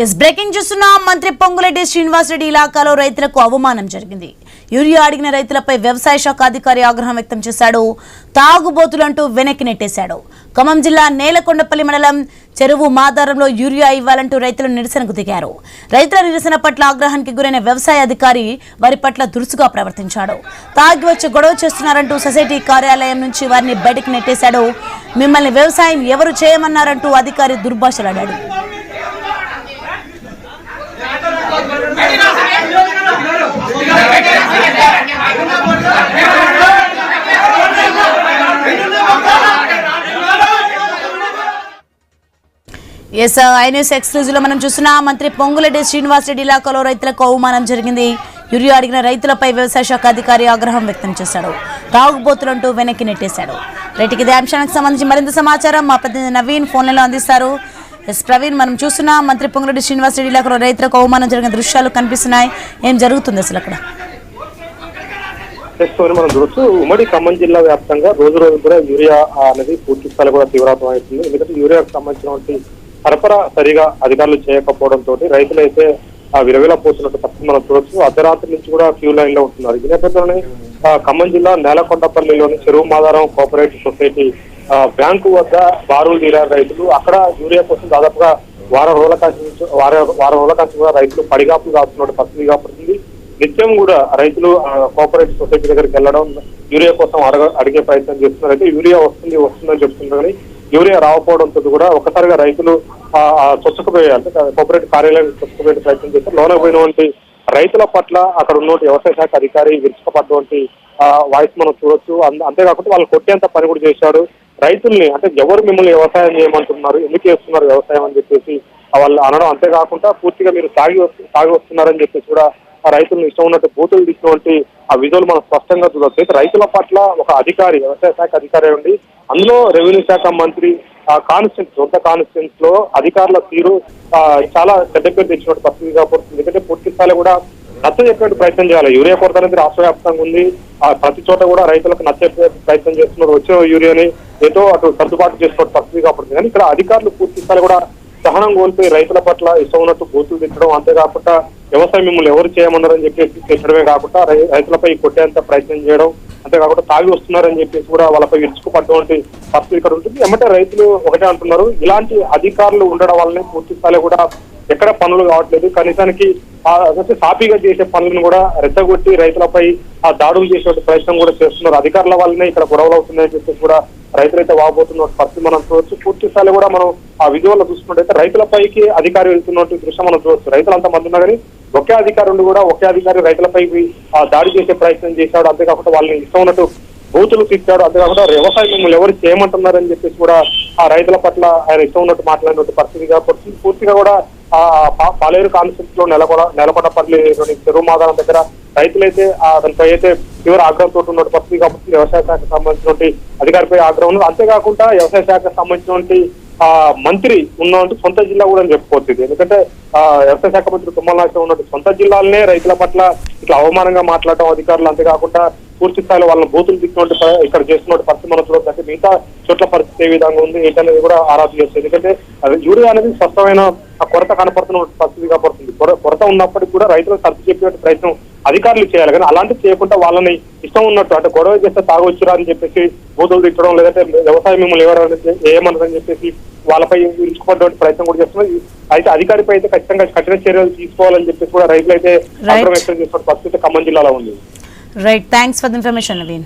Yes breaking చూస్తున్నా మంత్రి పొంగులేటి శ్రీనివాసరెడ్డి ఇలాకాలో రైతులకు అవమానం జరిగింది. యూరియా అడిగిన రైతులపై వ్యవసాయ శాఖ అధికారి ఆగ్రహం వ్యక్తం చేశాడు. తాగుబోతులంటూ వెనక్కి నెట్టేశాడు. ఖమ్మం జిల్లా నేలకొండపల్లి మండలం చెరువు మాదారంలో యూరియా ఇవ్వాలంటూ రైతులు నిరసనకు దిగారు. రైతుల నిరసన పట్ల ఆగ్రహానికి గురైన వ్యవసాయ అధికారి వారి పట్ల దురుసుగా ప్రవర్తించాడు. తాగి వచ్చి గొడవ చేస్తున్నారంటూ సొసైటీ కార్యాలయం నుంచి వారిని బయటకు నెట్టేశాడు. మిమ్మల్ని వ్యవసాయం ఎవరు చేయమన్నారంటూ అధికారి దుర్భాషలాడాడు. ఎస్ ఐన్యూస్ ఎక్స్క్లూజివ్ లో మనం చూస్తున్నా మంత్రి పొంగులేటి శ్రీనివాసరెడ్డి ఇలాకాలో రైతులకు అవమానం జరిగింది. యూరియా అడిగిన రైతులపై వ్యవసాయ శాఖ అధికారి ఆగ్రహం వ్యక్తం చేశాడు. తాగుబోతులంటూ వెనక్కి నెట్టేశాడు. రైతుకి ఇదే అంశానికి సంబంధించి మరింత సమాచారం మా ప్రతినిధి నవీన్ ఫోన్లలో అందిస్తారు. ఎస్ ప్రవీణ్, మనం చూస్తున్నా మంత్రి పొంగులేటి శ్రీనివాసరెడ్డి ఇలాకాలో రైతులకు అవమానం జరిగిన దృశ్యాలు కనిపిస్తున్నాయి. ఏం జరుగుతుంది అసలు అక్కడ? మనం చూస్తూ ఉమ్మడి ఖమ్మం జిల్లా వ్యాప్తంగా రోజు రోజు కూడా యూరియా అనేది పూర్తి స్థాయి కూడా తీవ్రతం అవుతుంది. ఎందుకంటే యూరియాకు సంబంధించినటువంటి సరఫరా సరిగా అధికారులు చేయకపోవడంతో రైతులైతే విరవిలపోతున్నట్టు పరిస్థితి మనం చూడొచ్చు. అర్ధరాత్రి నుంచి కూడా క్యూ లైన్ లో ఉంటున్నారు. ఈ నేపథ్యంలోనే ఖమ్మం జిల్లా నేలకొండపల్లిలోని చెరువు మాదారం కోఆపరేటివ్ సొసైటీ బ్యాంకు వద్ద బారులు తీరారు రైతులు. అక్కడ యూరియా కోసం దాదాపుగా వారం రోజుల కాంచి కూడా రైతులు పడిగాపులు కాస్తున్నట్టు పరిస్థితి కాబడుతుంది. నిత్యం కూడా రైతులు కోఆపరేటివ్ సొసైటీ దగ్గరికి వెళ్ళడం, యూరియా కోసం అడిగే ప్రయత్నం చేస్తున్నారు. అయితే యూరియా వస్తుందని చెప్తున్నారు కానీ యూరియా రాకపోవడంతో కూడా ఒక్కసారిగా రైతులు చొచ్చుకుపోయారు. అంటే కోఆపరేటివ్ కార్యాలయం చొచ్చుకుపోయే ప్రయత్నం చేస్తారు. లోనకు పోయినటువంటి రైతుల పట్ల అక్కడ ఉన్నటువంటి వ్యవసాయ శాఖ అధికారి విరుచుకుపడ్డటువంటి వాయిస్ మనం చూడొచ్చు. అంతేకాకుండా వాళ్ళు కొట్టేంత పని కూడా చేశాడు. రైతుల్ని అంటే ఎవరు మిమ్మల్ని వ్యవసాయం చేయమంటున్నారు, ఎందుకు చేస్తున్నారు వ్యవసాయం అని చెప్పేసి వాళ్ళు అనడం. అంతేకాకుండా పూర్తిగా మీరు తాగి వస్తున్నారని చెప్పేసి కూడా ఆ రైతులను ఇష్టం ఉన్నట్టు బూతులు తీసినటువంటి ఆ విధులు మనం స్పష్టంగా చూడవచ్చు. అయితే రైతుల పట్ల ఒక అధికారి, వ్యవసాయ శాఖ అధికారి ఉండి అందులో రెవెన్యూ శాఖ మంత్రి సొంత కాన్స్టిట్యూన్స్ లో అధికారుల తీరు చాలా చెడ్డ పేరు తెచ్చినట్టు పరిస్థితి కాబడుతుంది. ఎందుకంటే పూర్తి స్థాయిలో కూడా నచ్చ చెప్పే ప్రయత్నం చేయాలి. యూరియా కొరత అనేది రాష్ట్ర వ్యాప్తంగా ఉంది. ప్రతి చోట కూడా రైతులకు నచ్చే ప్రయత్నం చేస్తున్నారు. వచ్చే యూరియాని ఏదో అటు సర్దుబాటు చేస్తున్న పరిస్థితి కాబడుతుంది. కానీ ఇక్కడ అధికారులు పూర్తి స్థాయిలో కూడా సహనం కోల్పోయి రైతుల పట్ల ఇష్టం ఉన్నట్టు బూతులు తిట్టడం, అంతేకాకుండా వ్యవసాయం మిమ్మల్ని ఎవరు చేయమన్నారని చెప్పేసి చేసడమే కాకుండా రైతులపై కొట్టేంత ప్రయత్నం చేయడం, అంతేకాకుండా తాగి వస్తున్నారని చెప్పేసి కూడా వాళ్ళపై విరుచుకుపడ్డటువంటి పరిస్థితి ఇక్కడ ఉంటుంది. ఏమంటే రైతులు ఒకటే అంటున్నారు, ఇలాంటి అధికారులు ఉండడం వల్లనే పూర్తి స్థాయిలో కూడా ఎక్కడ పనులు కావట్లేదు. కనీసానికి సాపీగా చేసే పనులను కూడా రెచ్చగొట్టి రైతులపై దాడులు చేసే ప్రయత్నం కూడా చేస్తున్నారు. అధికారుల వల్లనే ఇక్కడ గొడవలు అవుతున్నాయని చెప్పేసి కూడా రైతులైతే వాపోతున్న పరిస్థితి మనం చూడొచ్చు. పూర్తి స్థాయిలో కూడా మనం ఆ విధుల్లో చూసుకున్నట్టయితే రైతులపైకి అధికారి వెళ్తున్నట్టు దృశ్యం మనం చూడొచ్చు. రైతులు అంతమంది ఉన్నా కానీ ఒకే అధికారులు కూడా ఒకే అధికారి రైతులపైకి దాడి చేసే ప్రయత్నం చేశాడు. అంతేకాకుండా వాళ్ళని ఇష్టం ఉన్నట్టు బూతులు తిట్టాడు. అంతేకాకుండా వ్యవసాయం మిమ్మల్ని ఎవరు చేయమంటున్నారని చెప్పేసి కూడా ఆ రైతుల పట్ల ఆయన ఇష్టం ఉన్నట్టు మాట్లాడినట్టు పరిస్థితి కాబట్టి పూర్తిగా కూడా పాలేరు కాన్స్టిట్యూన్స్ లో నెలకొండపల్లి చెరువు మాదారం దగ్గర రైతులైతే దానిపై అయితే తీవ్ర ఆగ్రహంతో ఉన్నట్టు పరిస్థితి కాబట్టి వ్యవసాయ శాఖకు సంబంధించినటువంటి అధికారిపై ఆగ్రహం ఉంది. అంతేకాకుండా వ్యవసాయ శాఖకు సంబంధించినటువంటి మంత్రి ఉన్నటువంటి సొంత జిల్లా కూడా చెప్పుకోవచ్చు. ఎందుకంటే వ్యవసాయ శాఖ మంత్రి తుమ్మల నాగేశ్వరరావు ఉన్నట్టు సొంత జిల్లాలనే రైతుల పట్ల ఇట్లా అవమానంగా మాట్లాడటం అధికారులు, అంతేకాకుండా పూర్తి స్థాయిలో వాళ్ళని బూతులు తిట్టినట్టు ఇక్కడ చేస్తున్నట్టు పరిస్థితి మనం చూడవచ్చు. అంటే మిగతా చోట్ల పరిస్థితి ఏ విధంగా ఉంది ఏంటనేది కూడా ఆరాధన చేస్తుంది. ఎందుకంటే యూరియా అనేది స్పష్టమైన కొరత కనపడుతున్న పరిస్థితి కాబడుతుంది. కొరత ఉన్నప్పటికీ కూడా రైతులకు సర్ది చెప్పే ప్రయత్నం అధికారులు చేయాలి. కానీ అలాంటివి చేయకుండా వాళ్ళని ఇష్టం ఉన్నట్టు అంటే గొడవ చేస్తే తాగొచ్చురా అని చెప్పేసి బూతులు తిట్టడం, లేదంటే వ్యవసాయం మిమ్మల్ని ఏమన్నదని చెప్పేసి వాళ్ళపై విరుచుకుపడ్డ ప్రయత్నం కూడా చేస్తున్నారు. అయితే అధికారిపై అయితే ఖచ్చితంగా కఠిన చర్యలు తీసుకోవాలని చెప్పేసి కూడా రైతులు అయితే ఆగ్రహం వ్యక్తం చేస్తున్న పరిస్థితి ఖమ్మం జిల్లాలో ఉంది. Right, thanks for the information, Naveen.